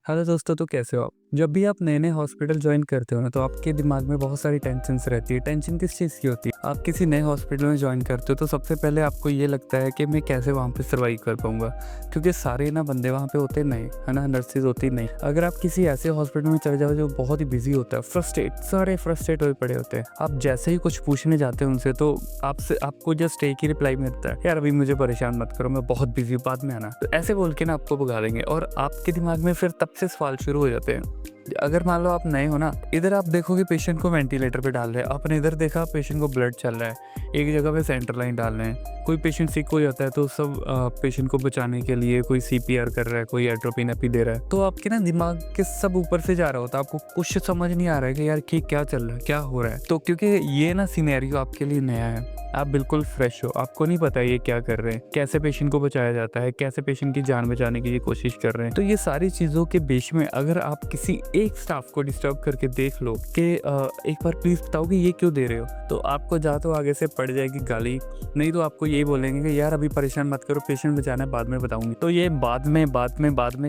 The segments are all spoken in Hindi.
हेलो दोस्तों, तो कैसे हो आप? जब भी आप नए-नए हॉस्पिटल जॉइन करते हो ना, तो आपके दिमाग में बहुत सारी टेंशन्स रहती है। टेंशन किस चीज़ की होती है? आप किसी नए हॉस्पिटल में जॉइन करते हो तो सबसे पहले आपको ये लगता है कि मैं कैसे वहाँ पे सर्वाइव कर पाऊँगा? क्योंकि सारे ना बंदे वहाँ पे होते नए, है ना? नर्सेज़ होती नई। अगर आप किसी ऐसे हॉस्पिटल में चले जाओ जो बहुत ही बिज़ी होता है, सारे फ्रस्ट्रेट हुए पड़े होते हैं। आप जैसे ही कुछ पूछने जाते हो उनसे तो आपको जस्ट एक ही रिप्लाई मिलता है, यार अभी मुझे परेशान मत करो, मैं बहुत बिज़ी हूँ, बाद में आना। तो ऐसे बोल के ना आपको भगा देंगे और आपके दिमाग में फिर तब से सवाल शुरू हो जाते हैं। अगर मान लो आप नए हो ना, इधर आप देखोगे पेशेंट को वेंटिलेटर पे डाल रहे हैं, आपने इधर देखा पेशेंट को ब्लड चल रहा है, एक जगह पे सेंटर लाइन डाल रहे हैं। कोई पेशेंट सिक हो जाता है तो सब पेशेंट को बचाने के लिए कोई सीपीआर कर रहा है, कोई एट्रोपिन एपी दे रहा है। तो आपके ना दिमाग के सब ऊपर से जा रहा होता है, आपको कुछ समझ नहीं आ रहा है कि यार क्या चल रहा है, क्या हो रहा है। तो क्योंकि ये ना सिनेरियो आपके लिए नया है, आप बिल्कुल फ्रेश हो, आपको नहीं पता ये क्या कर रहे हैं, कैसे पेशेंट को बचाया जाता है, कैसे पेशेंट की जान बचाने की ये कोशिश कर रहे हैं। तो ये सारी चीज़ों के बीच में अगर आप किसी एक स्टाफ को डिस्टर्ब करके देख लो कि एक बार प्लीज़ बताओ कि ये क्यों दे रहे हो, तो आपको जा तो आगे से पड़ जाएगी गाली, नहीं तो आपको यही बोलेंगे कि यार अभी परेशान मत करो, पेशेंट बचाना है, बाद में बताऊंगी। तो ये बाद में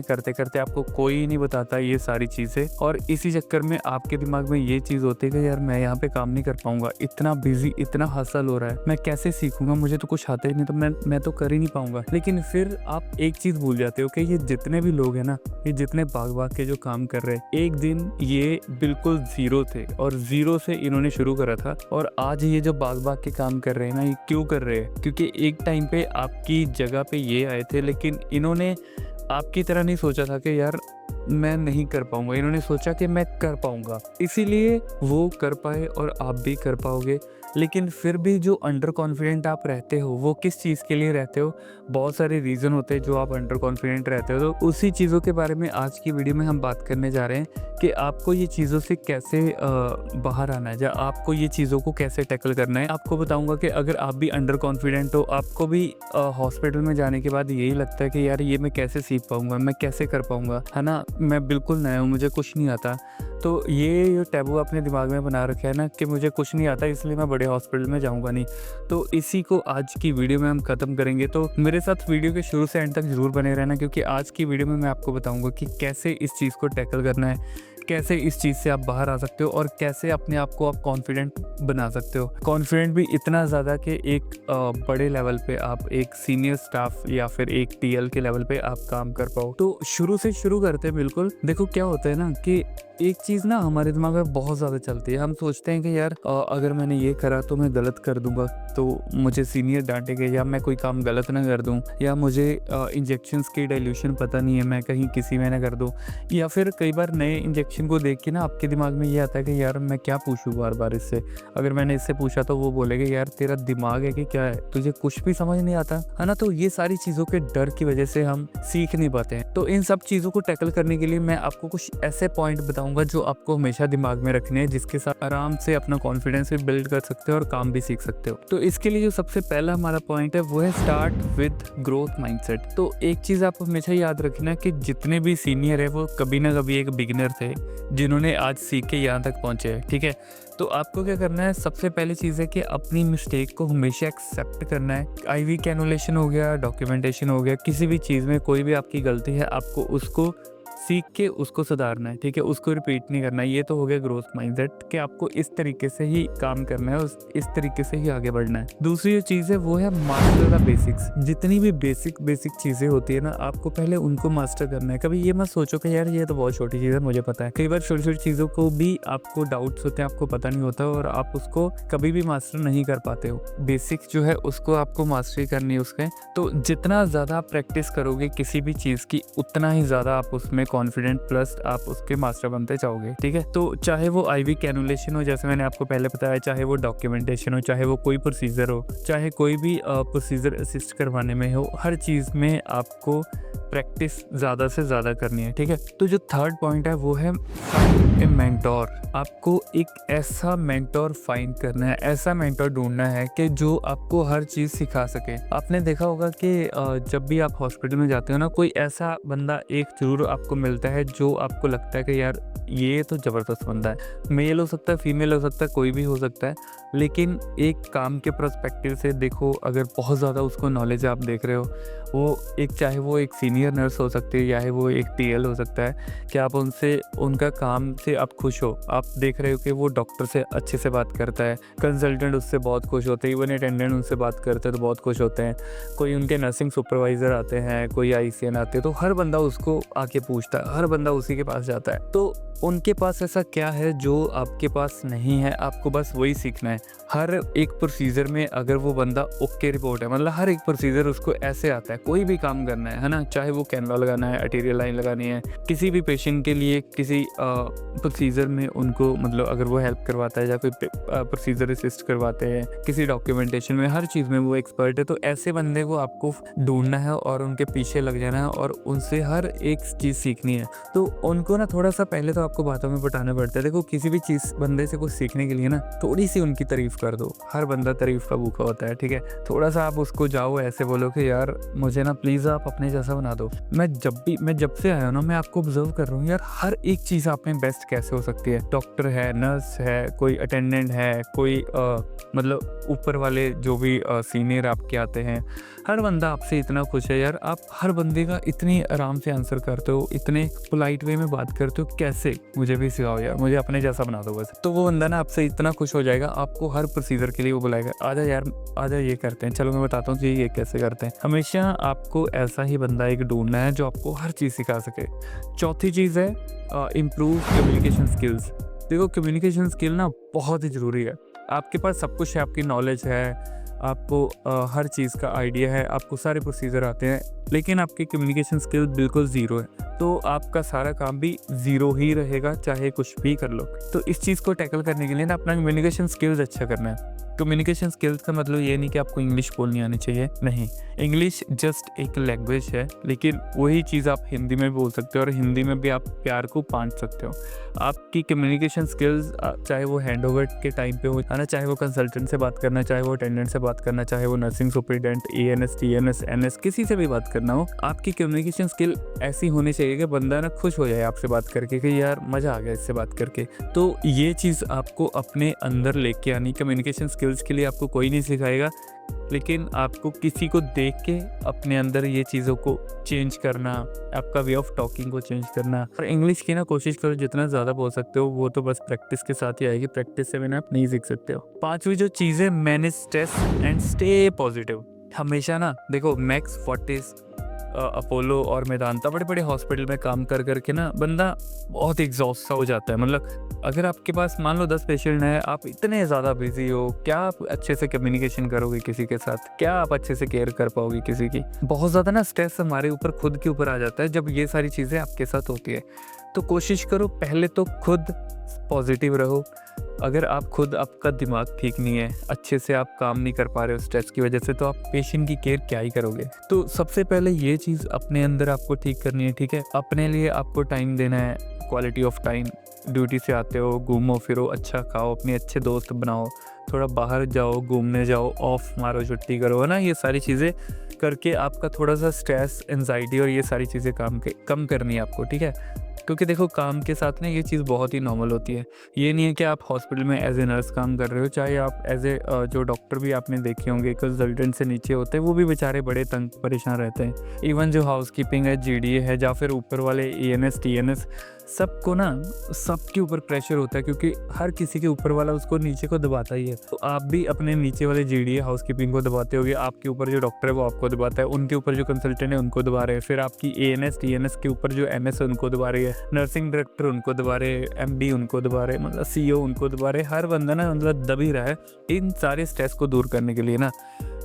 करते करते आपको कोई नहीं बताता ये सारी चीज़ें, और इसी चक्कर में आपके दिमाग में ये चीज़ होती है कि यार मैं यहाँ पे काम नहीं कर पाऊंगा, इतना बिजी, इतना हसल हो रहा है, मैं कैसे सीखूंगा, मुझे तो कुछ आता ही नहीं, तो मैं तो कर ही नहीं पाऊंगा। लेकिन फिर आप एक चीज़ भूल जाते हो कि ये जितने भी लोग हैं ना, ये जितने भाग के जो काम कर रहे हैं, एक दिन ये बिल्कुल ज़ीरो थे और ज़ीरो से इन्होंने शुरू करा था, और आज ये जो भाग के काम कर रहे हैं ना, ये क्यों कर रहे हैं? क्योंकि एक टाइम पे आपकी जगह पे ये आए थे, लेकिन इन्होंने आपकी तरह नहीं सोचा था कि यार मैं नहीं कर पाऊंगा, इन्होंने सोचा कि मैं कर पाऊंगा, इसीलिए वो कर पाए और आप भी कर पाओगे। लेकिन फिर भी जो अंडर कॉन्फिडेंट आप रहते हो, वो किस चीज़ के लिए रहते हो? बहुत सारे रीज़न होते हैं जो आप अंडर कॉन्फिडेंट रहते हो, तो उसी चीज़ों के बारे में आज की वीडियो में हम बात करने जा रहे हैं कि आपको ये चीज़ों से कैसे बाहर आना है, या आपको ये चीज़ों को कैसे टैकल करना है। आपको बताऊंगा कि अगर आप भी अंडर कॉन्फिडेंट हो, आपको भी हॉस्पिटल में जाने के बाद यही लगता है कि यार ये मैं कैसे सीख पाऊंगा, मैं कैसे कर पाऊंगा, है ना, मैं बिल्कुल नया हूँ, मुझे कुछ नहीं आता। तो ये जो टैबू अपने दिमाग में बना रखा है ना कि मुझे कुछ नहीं आता इसलिए मैं बड़े हॉस्पिटल में जाऊंगा नहीं, तो इसी को आज की वीडियो में हम ख़त्म करेंगे। तो मेरे साथ वीडियो के शुरू से एंड तक ज़रूर बने रहना, क्योंकि आज की वीडियो में मैं आपको बताऊंगा कि कैसे इस चीज़ को टैकल करना है, कैसे इस चीज़ से आप बाहर आ सकते हो, और कैसे अपने आप को आप कॉन्फिडेंट बना सकते हो। कॉन्फिडेंट भी इतना ज़्यादा कि एक बड़े लेवल पे आप एक सीनियर स्टाफ या फिर एक टीएल के लेवल पे आप काम कर पाओ। तो शुरू से शुरू करते हैं। बिल्कुल देखो, क्या होता है ना कि एक चीज़ ना हमारे दिमाग में बहुत ज़्यादा चलती है। हम सोचते हैं कि यार अगर मैंने ये करा तो मैं गलत कर दूंगा, तो मुझे सीनियर डांटेंगे, या मैं कोई काम गलत ना कर दूं, या मुझे इंजेक्शंस की डाइल्यूशन पता नहीं है, मैं कहीं किसी में ना कर दूं। या फिर कई बार नए इंजेक्शन को देख के ना आपके दिमाग में ये आता है कि यार मैं क्या पूछूं बार बार इससे, अगर मैंने इससे पूछा तो वो बोलेगा यार तेरा दिमाग है कि क्या है, तुझे कुछ भी समझ नहीं आता, है ना। तो ये सारी चीज़ों के डर की वजह से हम सीख नहीं पाते हैं। तो इन सब चीज़ों को टैकल करने के लिए मैं आपको कुछ ऐसे पॉइंट बताऊंगा जो आपको हमेशा दिमाग में रखने हैं, जिसके साथ आराम से अपना कॉन्फिडेंस भी बिल्ड कर सकते हो और काम भी सीख सकते हो। तो इसके लिए जो सबसे पहला हमारा पॉइंट है वो है स्टार्ट विद ग्रोथ माइंडसेट। तो एक चीज़ आप हमेशा याद रखना कि जितने भी सीनियर है वो कभी ना कभी एक बिगिनर थे जिन्होंने आज सीख के यहाँ तक पहुँचे हैं, ठीक है। तो आपको क्या करना है, सबसे पहली चीज़ है कि अपनी मिस्टेक को हमेशा एक्सेप्ट करना है। आईवी कैनुलेशन हो गया, डॉक्यूमेंटेशन हो गया, किसी भी चीज़ में कोई भी आपकी गलती है, आपको उसको सीख के उसको सुधारना है, ठीक है, उसको रिपीट नहीं करना है। ये तो हो गया ग्रोथ माइंडसेट कि आपको इस तरीके से ही काम करना है, इस तरीके से ही आगे बढ़ना है। दूसरी जो चीज़ है वो है मास्टर द बेसिक्स। जितनी भी बेसिक चीज़ें होती है ना, आपको पहले उनको मास्टर करना है। कभी ये मत सोचो कि यार ये तो बहुत छोटी चीज़ है, मुझे पता है। कई बार छोटी छोटी चीज़ों को भी आपको डाउट्स होते हैं, आपको पता नहीं होता, और आप उसको कभी भी मास्टर नहीं कर पाते हो। बेसिक जो है उसको आपको मास्टरी करनी है उसके। तो जितना ज़्यादा आप प्रैक्टिस करोगे किसी भी चीज़ की, उतना ही ज़्यादा आप उसमें कॉन्फिडेंट प्लस आप उसके मास्टर बनते जाओगे, ठीक है। तो चाहे वो आईवी कैनुलेशन हो, जैसे मैंने आपको पहले बताया, चाहे वो डॉक्यूमेंटेशन हो, चाहे वो कोई प्रोसीजर हो, चाहे कोई भी प्रोसीजर असिस्ट करवाने में हो, हर चीज़ में आपको प्रैक्टिस ज़्यादा से ज़्यादा करनी है, ठीक है। तो जो थर्ड पॉइंट है वो है फाइंड ए मेंटोर। आपको एक ऐसा मेंटोर फाइंड करना है, ऐसा मेंटोर ढूंढना है कि जो आपको हर चीज़ सिखा सके। आपने देखा होगा कि जब भी आप हॉस्पिटल में जाते हो ना, कोई ऐसा बंदा एक जरूर आपको मिलता है जो आपको लगता है कि यार ये तो ज़बरदस्त बंदा है। मेल हो सकता है, फीमेल हो सकता है, कोई भी हो सकता है, लेकिन एक काम के पर्सपेक्टिव से देखो, अगर बहुत ज़्यादा उसको नॉलेज आप देख रहे हो, वो एक, चाहे वो एक सीनियर नर्स हो सकती है, चाहे वो एक टीएल हो सकता है, कि आप उनसे, उनका काम से आप खुश हो। आप देख रहे हो कि वो डॉक्टर से अच्छे से बात करता है, कंसल्टेंट उससे बहुत खुश होते हैं, इवन अटेंडेंट उनसे बात करते हैं तो बहुत खुश होते हैं, कोई उनके नर्सिंग सुपरवाइज़र आते हैं, कोई आईसीएन आते हैं, तो हर बंदा उसको आके पूछता है, हर बंदा उसी के पास जाता है। तो उनके पास ऐसा क्या है जो आपके पास नहीं है, आपको बस वही सीखना है। हर एक प्रोसीजर में अगर वो बंदा ओके रिपोर्ट है, मतलब हर एक प्रोसीजर उसको ऐसे आता है, कोई भी काम करना है ना, चाहे वो कैनला लगाना है, आर्टेरियल लाइन लगानी है, किसी भी पेशेंट के लिए किसी प्रोसीजर में उनको, मतलब अगर वो हेल्प करवाता है या कोई प्रोसीजर असिस्ट करवाते हैं, किसी डॉक्यूमेंटेशन में, हर चीज़ में वो एक्सपर्ट है। तो ऐसे बंदे को आपको ढूंढना है और उनके पीछे लग जाना है और उनसे हर एक चीज़ सीखनी है। तो उनको ना थोड़ा सा पहले तो आपको बातों में बताना पड़ता है। देखो, किसी भी चीज़ बंदे से कुछ सीखने के लिए ना थोड़ी सी उनकी तारीफ़ कर दो। हर बंदा तारीफ़ का भूखा होता है, ठीक है। थोड़ा सा आप उसको जाओ, ऐसे बोलो कि यार मुझे ना प्लीज़ आप अपने जैसा बना दो। मैं जब से आया हूँ ना, मैं आपको ऑब्जर्व कर रहा हूँ यार, हर एक चीज़ आप में बेस्ट कैसे हो सकती है। डॉक्टर है, नर्स है, कोई अटेंडेंट है, कोई मतलब ऊपर वाले जो भी सीनियर आपके आते हैं, हर बंदा आपसे इतना खुश है यार। आप हर बंदे का इतनी आराम से आंसर करते हो, इतने पोलाइट वे में बात करते हो, कैसे? मुझे भी सिखाओ यार, मुझे अपने जैसा बना दो बस। तो वो बंदा ना आपसे इतना खुश हो जाएगा, आपको हर प्रोसीजर के लिए वो बुलाएगा, आजा यार आजा, ये करते हैं, चलो मैं बताता हूँ ये कैसे करते हैं। हमेशा आपको ऐसा ही बंदा एक ढूंढना है जो आपको हर चीज़ सिखा सके। चौथी चीज़ है इम्प्रूव कम्युनिकेशन स्किल्स। देखो, कम्युनिकेशन स्किल ना बहुत ही ज़रूरी है। आपके पास सब कुछ है, आपकी नॉलेज है, आपको हर चीज़ का आइडिया है, आपको सारे प्रोसीजर आते हैं, लेकिन आपकी कम्युनिकेशन स्किल बिल्कुल ज़ीरो है, तो आपका सारा काम भी ज़ीरो ही रहेगा, चाहे कुछ भी कर लो। तो इस चीज़ को टैकल करने के लिए ना अपना कम्युनिकेशन स्किल्स अच्छा करना है। कम्युनिकेशन स्किल्स का मतलब ये नहीं कि आपको इंग्लिश बोलनी आनी चाहिए, नहीं। इंग्लिश जस्ट एक लैंग्वेज है, लेकिन वही चीज़ आप हिंदी में बोल सकते हो और हिंदी में भी आप प्यार को बांट सकते हो। आपकी कम्युनिकेशन स्किल्स, चाहे वो हैंडओवर के टाइम पे हो, है ना, चाहे वो कंसल्टेंट से बात करना, चाहे वो अटेंडेंट से बात करना, चाहे वो nursing superintendent, ANS, TNS, NS, किसी से भी बात करना हो, आपकी कम्युनिकेशन स्किल ऐसी होनी चाहिए कि बंदा ना खुश हो जाए आपसे बात करके, कि यार मज़ा आ गया इससे बात करके। तो ये चीज़ आपको अपने अंदर लेके आनी। कम्युनिकेशन स्किल्स के लिए आपको कोई नहीं सिखाएगा, लेकिन आपको किसी को देख के अपने अंदर ये चीज़ों को चेंज करना, आपका वे ऑफ टॉकिंग को चेंज करना। और इंग्लिश की ना कोशिश करो जितना ज़्यादा बोल सकते हो, वो तो बस प्रैक्टिस के साथ ही आएगी, प्रैक्टिस से बिना आप नहीं सीख सकते हो। पांचवी जो चीज़ है, manage stress and stay positive. हमेशा ना देखो, मैक्स फोर्टिस, अपोलो और मेदांता, बड़े बड़े हॉस्पिटल में काम कर करके ना बंदा बहुत एग्जॉस्ट सा हो जाता है। मतलब अगर आपके पास मान लो 10 पेशेंट है, आप इतने ज़्यादा बिजी हो, क्या आप अच्छे से कम्युनिकेशन करोगे किसी के साथ? क्या आप अच्छे से केयर कर पाओगे किसी की? बहुत ज़्यादा ना स्ट्रेस हमारे ऊपर खुद के ऊपर आ जाता है जब ये सारी चीज़ें आपके साथ होती है। तो कोशिश करो पहले तो खुद पॉजिटिव रहो। अगर आप खुद, आपका दिमाग ठीक नहीं है, अच्छे से आप काम नहीं कर पा रहे हो स्ट्रेस की वजह से, तो आप पेशेंट की केयर क्या ही करोगे? तो सबसे पहले ये चीज़ अपने अंदर आपको ठीक करनी है, ठीक है। अपने लिए आपको टाइम देना है, क्वालिटी ऑफ टाइम। ड्यूटी से आते हो, घूमो फिरो, अच्छा खाओ, अपने अच्छे दोस्त बनाओ, थोड़ा बाहर जाओ, घूमने जाओ, ऑफ मारो, छुट्टी करो, है ना। ये सारी चीज़ें करके आपका थोड़ा सा स्ट्रेस, एंजाइटी और ये सारी चीज़ें कम करनी है आपको, ठीक है। क्योंकि देखो, काम के साथ ना ये चीज़ बहुत ही नॉर्मल होती है। ये नहीं है कि आप हॉस्पिटल में एज ए नर्स काम कर रहे हो, चाहे आप एज ए जो डॉक्टर भी आपने देखे होंगे कंसल्टेंट से नीचे होते हैं, वो भी बेचारे बड़े तंग परेशान रहते हैं। इवन जो हाउसकीपिंग है, जीडीए है, या फिर ऊपर वाले एएनएस, टीएनएस, सबको ना सबके ऊपर प्रेशर होता है, क्योंकि हर किसी के ऊपर वाला उसको नीचे को दबाता ही है। तो आप भी अपने नीचे वाले जीडीए, हाउसकीपिंग को दबाते होगे, आपके ऊपर जो डॉक्टर है वो आपको दबाता है, उनके ऊपर जो कंसल्टेंट है उनको दबा रहे हैं, फिर आपकी एएनएस, टीएनएस के ऊपर जो एमएस है उनको दबा रही है, नर्सिंग डायरेक्टर उनको दबा रहे, एमडी उनको दबा रहे, मतलब सीईओ उनको दबा रहे। हर बंदा ना मतलब दब ही रहा है। इन सारे स्ट्रेस को दूर करने के लिए ना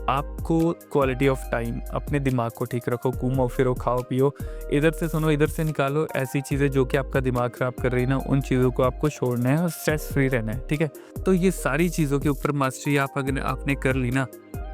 आपको क्वालिटी ऑफ टाइम, अपने दिमाग को ठीक रखो, घूमो फिरो, खाओ पियो, इधर से सुनो इधर से निकालो। ऐसी चीज़ें जो कि आपका दिमाग ख़राब कर रही है ना, उन चीज़ों को आपको छोड़ना है और स्ट्रेस फ्री रहना है, ठीक है। तो ये सारी चीज़ों के ऊपर मास्टरी अगर आपने कर ली ना,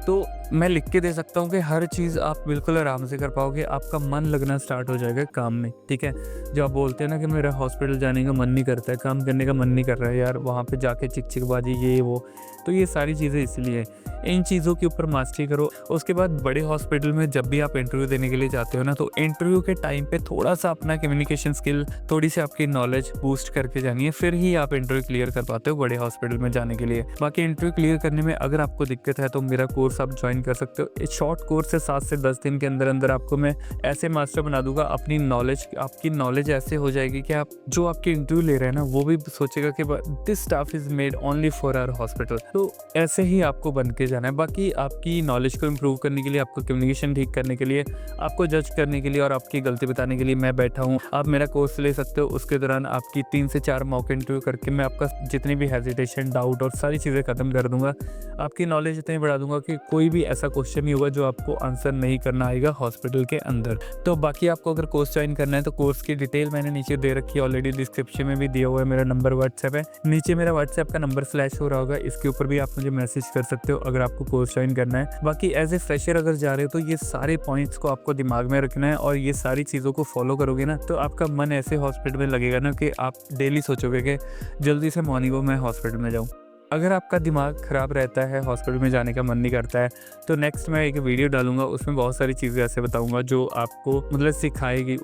तो मैं लिख के दे सकता हूँ कि हर चीज़ आप बिल्कुल आराम से कर पाओगे। आपका मन लगना स्टार्ट हो जाएगा काम में, ठीक है। जो आप बोलते हैं ना कि मेरा हॉस्पिटल जाने का मन नहीं करता है, काम करने का मन नहीं कर रहा है यार, वहाँ पे जाके चिकचिकबाजी ये वो, तो ये सारी चीज़ें इसलिए। इन चीज़ों के ऊपर मास्टरी करो। उसके बाद बड़े हॉस्पिटल में जब भी आप इंटरव्यू देने के लिए जाते हो ना, तो इंटरव्यू के टाइम पे थोड़ा सा अपना कम्युनिकेशन स्किल, थोड़ी सी आपकी नॉलेज बूस्ट करके जानी है, फिर ही आप इंटरव्यू क्लियर कर पाते हो बड़े हॉस्पिटल में जाने के लिए। बाकी इंटरव्यू क्लियर करने में अगर आपको दिक्कत है तो मेरा कोर्स कोर्स आप ज्वाइन कर सकते हो। एक शॉर्ट कोर्स है, 7 से 10 दिन के अंदर अंदर आपको मैं ऐसे मास्टर बना दूंगा। अपनी नॉलेज, आपकी नॉलेज ऐसे हो जाएगी कि आप जो आपके इंटरव्यू ले रहे हैं ना, वो भी सोचेगा कि this staff is made only for our hospital. तो ऐसे ही आपको बन के जाना है। बाकी आपकी नॉलेज को इम्प्रूव करने के लिए, आपको कम्युनिकेशन ठीक करने के लिए, आपको जज करने के लिए और आपकी गलती बताने के लिए मैं बैठा हूँ। आप मेरा कोर्स ले सकते हो। उसके दौरान आपकी 3 से 4 मॉक इंटरव्यू करके मैं आपका जितनी भी हेजिटेशन, डाउट और सारी चीज़ें ख़त्म कर दूंगा। आपकी नॉलेज इतनी बढ़ा दूंगा कि कोई भी ऐसा क्वेश्चन नहीं होगा जो आपको आंसर नहीं करना आएगा हॉस्पिटल के अंदर। तो बाकी आपको अगर कोर्स ज्वाइन करना है तो कोर्स की डिटेल मैंने नीचे दे रखी है ऑलरेडी, डिस्क्रिप्शन में भी दिया हुआ है। मेरा नंबर व्हाट्सएप है, नीचे मेरा व्हाट्सएप का नंबर फ्लैश हो रहा होगा, इसके ऊपर भी आप मुझे मैसेज कर सकते हो अगर आपको कोर्स ज्वाइन करना है। बाकी एज ए फ्रेशर अगर जा रहे हो तो ये सारे पॉइंट्स को आपको दिमाग में रखना है और ये सारी चीज़ों को फॉलो करोगे ना, तो आपका मन ऐसे हॉस्पिटल में लगेगा ना कि आप डेली सोचोगे कि जल्दी से मॉर्निंग को मैं हॉस्पिटल में जाऊँ। अगर आपका दिमाग ख़राब रहता है, हॉस्पिटल में जाने का मन नहीं करता है, तो नेक्स्ट मैं एक वीडियो डालूंगा, उसमें बहुत सारी चीज़ें ऐसे बताऊंगा जो आपको मतलब सिखाएगी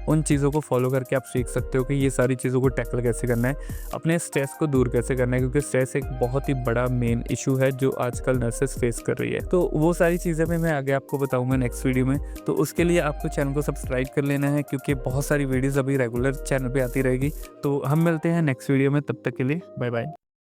उन चीज़ों को फॉलो करके आप सीख सकते हो कि ये सारी चीज़ों को टैकल कैसे करना है, अपने स्ट्रेस को दूर कैसे करना है, क्योंकि स्ट्रेस एक बहुत ही बड़ा मेन इशू है जो आजकल नर्सेस फेस कर रही है। तो वो सारी चीज़ें मैं आगे आपको बताऊँगा नेक्स्ट वीडियो में। तो उसके लिए आपको चैनल को सब्सक्राइब कर लेना है, क्योंकि बहुत सारी वीडियोज़ अभी रेगुलर चैनल पर आती रहेगी। तो हम मिलते हैं नेक्स्ट वीडियो में, तब तक के लिए बाय बाय।